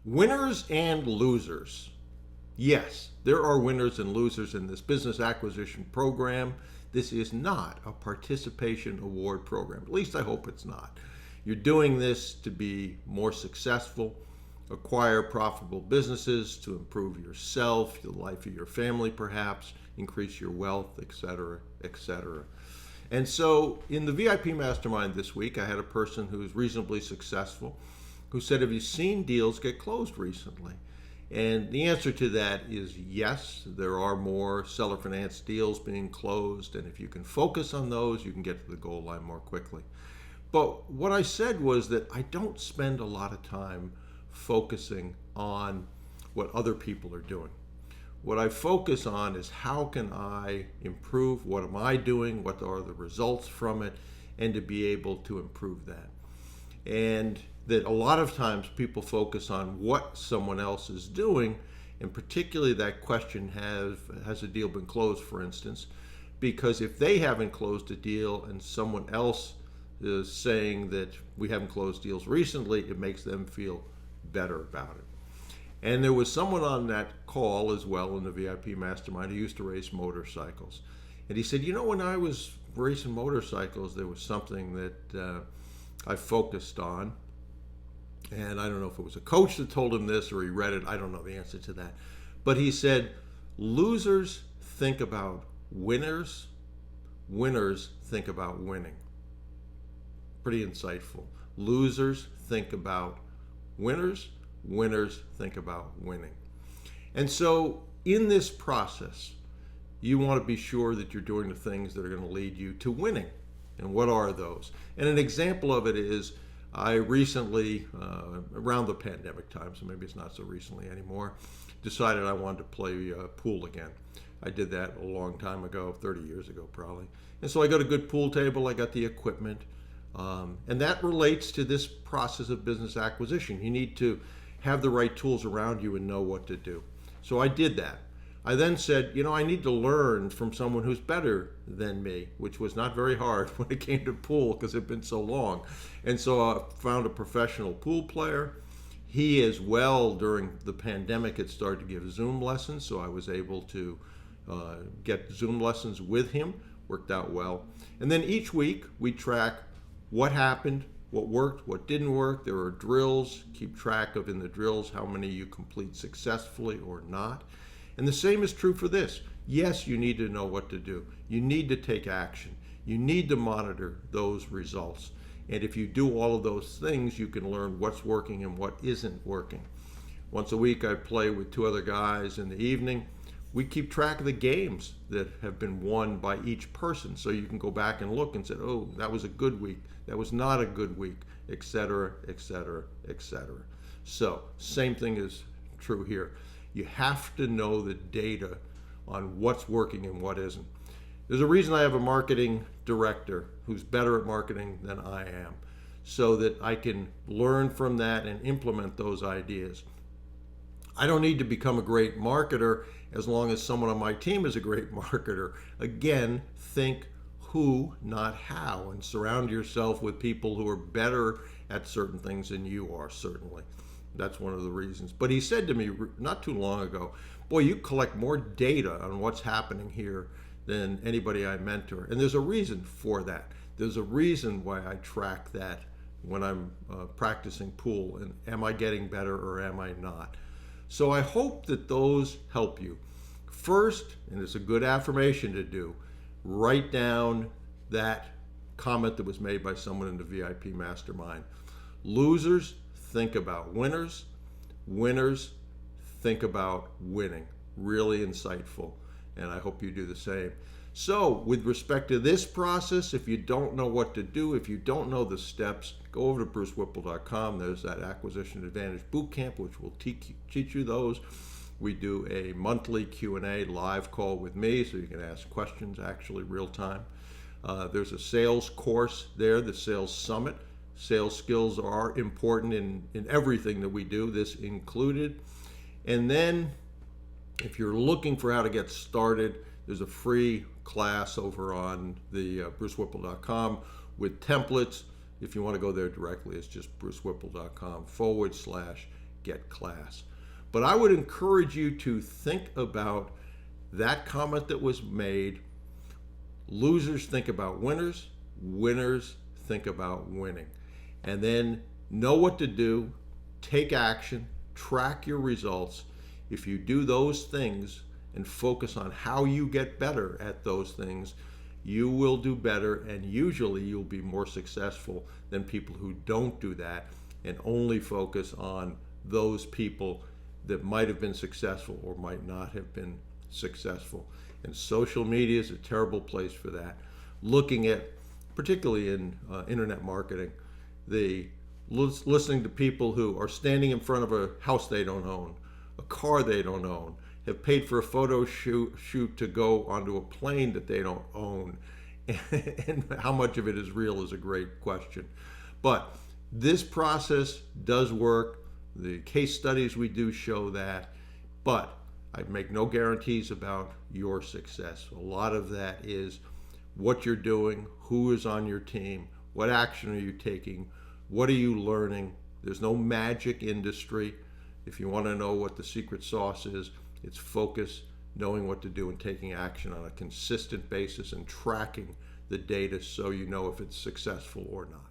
Winners and losers. Yes, there are winners and losers in this business acquisition program. This is not a participation award program. At least I hope it's not. You're doing this to be more successful, acquire profitable businesses, to improve yourself, the life of your family perhaps, increase your wealth, etc., etc. And so in the VIP Mastermind this week, I had a person who's reasonably successful who said, have you seen deals get closed recently? And the answer to that is yes, there are more seller finance deals being closed, and if you can focus on those, you can get to the goal line more quickly. But what I said was that I don't spend a lot of time focusing on what other people are doing. What I focus on is how can I improve, what am I doing, what are the results from it, and to be able to improve that. And that a lot of times people focus on what someone else is doing, and particularly that question, has a deal been closed, for instance, because if they haven't closed a deal and someone else is saying that we haven't closed deals recently, it makes them feel better about it. And there was someone on that call as well in the VIP Mastermind who used to race motorcycles. And he said, when I was racing motorcycles, there was something that I focused on. And I don't know if it was a coach that told him this or he read it. I don't know the answer to that. But he said, losers think about winners. Winners think about winning. Pretty insightful. Losers think about winners. Winners think about winning. And so in this process, you want to be sure that you're doing the things that are going to lead you to winning. And what are those? And an example of it is I recently, around the pandemic time, so maybe it's not so recently anymore, decided I wanted to play pool again. I did that a long time ago, 30 years ago probably. And so I got a good pool table, I got the equipment, and that relates to this process of business acquisition. You need to have the right tools around you and know what to do. So I did that. I then said, I need to learn from someone who's better than me, which was not very hard when it came to pool because it had been so long. And so I found a professional pool player. He as well, during the pandemic, had started to give Zoom lessons, so I was able to get Zoom lessons with him. Worked out well. And then each week we track what happened, what worked, what didn't work. There are drills. Keep track of in the drills how many you complete successfully or not. And the same is true for this. Yes, you need to know what to do. You need to take action. You need to monitor those results. And if you do all of those things, you can learn what's working and what isn't working. Once a week, I play with two other guys in the evening. We keep track of the games that have been won by each person. So you can go back and look and say, oh, that was a good week. That was not a good week, etc., etc., etc. So same thing is true here. You have to know the data on what's working and what isn't. There's a reason I have a marketing director who's better at marketing than I am, so that I can learn from that and implement those ideas. I don't need to become a great marketer as long as someone on my team is a great marketer. Again, think who, not how, and surround yourself with people who are better at certain things than you are, certainly. That's one of the reasons. But he said to me not too long ago, boy, you collect more data on what's happening here than anybody I mentor. And there's a reason for that. There's a reason why I track that when I'm practicing pool. And am I getting better or am I not? So I hope that those help you. First, and it's a good affirmation to do, write down that comment that was made by someone in the VIP Mastermind. Losers think about winners. Winners think about winning. Really insightful. And I hope you do the same. So with respect to this process, if you don't know what to do, if you don't know the steps, go over to brucewhipple.com. There's that Acquisition Advantage Bootcamp, which will teach you those. We do a monthly Q&A live call with me, so you can ask questions actually real time. There's a sales course there, the Sales Summit. Sales skills are important in everything that we do, this included. And then if you're looking for how to get started, there's a free class over on the brucewhipple.com with templates. If you want to go there directly, it's just brucewhipple.com get class. But I would encourage you to think about that comment that was made. Losers think about winners, winners think about winning. And then know what to do, take action, track your results. If you do those things and focus on how you get better at those things, you will do better, and usually you'll be more successful than people who don't do that and only focus on those people that might have been successful or might not have been successful. And social media is a terrible place for that. Looking at, particularly in internet marketing, listening to people who are standing in front of a house they don't own, a car they don't own, have paid for a photo shoot to go onto a plane that they don't own. And how much of it is real is a great question. But this process does work. The case studies we do show that. But I make no guarantees about your success. A lot of that is what you're doing, who is on your team, what action are you taking, what are you learning. There's no magic industry. If you want to know what the secret sauce is, it's focus, knowing what to do, and taking action on a consistent basis and tracking the data so you know if it's successful or not.